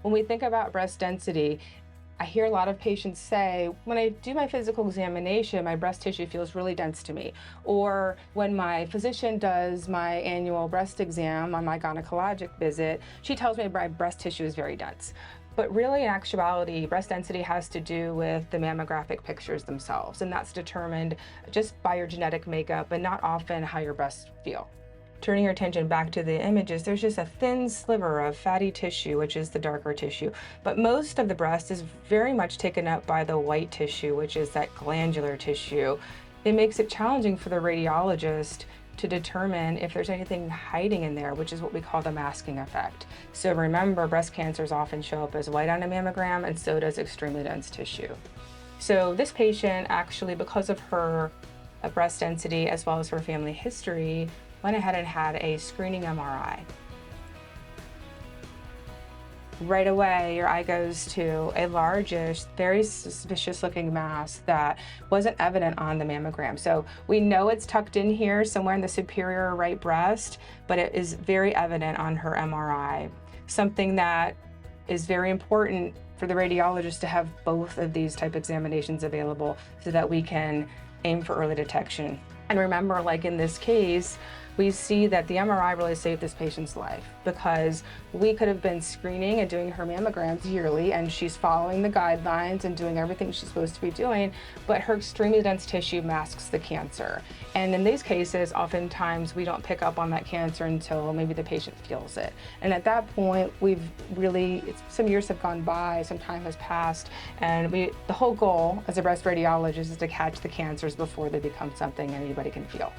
When we think about breast density, I hear a lot of patients say, when I do my physical examination, my breast tissue feels really dense to me. Or when my physician does my annual breast exam on my gynecologic visit, she tells me my breast tissue is very dense. But really, in actuality, breast density has to do with the mammographic pictures themselves, and that's determined just by your genetic makeup and not often how your breasts feel. Turning your attention back to the images, there's just a thin sliver of fatty tissue, which is the darker tissue. But most of the breast is very much taken up by the white tissue, which is that glandular tissue. It makes it challenging for the radiologist to determine if there's anything hiding in there, which is what we call the masking effect. So remember, breast cancers often show up as white on a mammogram, and so does extremely dense tissue. So this patient actually, because of her breast density as well as her family history, went ahead and had a screening MRI. Right away, your eye goes to a largish, very suspicious looking mass that wasn't evident on the mammogram. So we know it's tucked in here somewhere in the superior right breast, but it is very evident on her MRI. Something that is very important for the radiologist to have both of these type examinations available so that we can aim for early detection. And remember, like in this case, we see that the MRI really saved this patient's life because we could have been screening and doing her mammograms yearly, and she's following the guidelines and doing everything she's supposed to be doing, but her extremely dense tissue masks the cancer. And in these cases, oftentimes we don't pick up on that cancer until maybe the patient feels it. And at that point, some years have gone by, some time has passed, and the whole goal as a breast radiologist is to catch the cancers before they become something anybody can feel.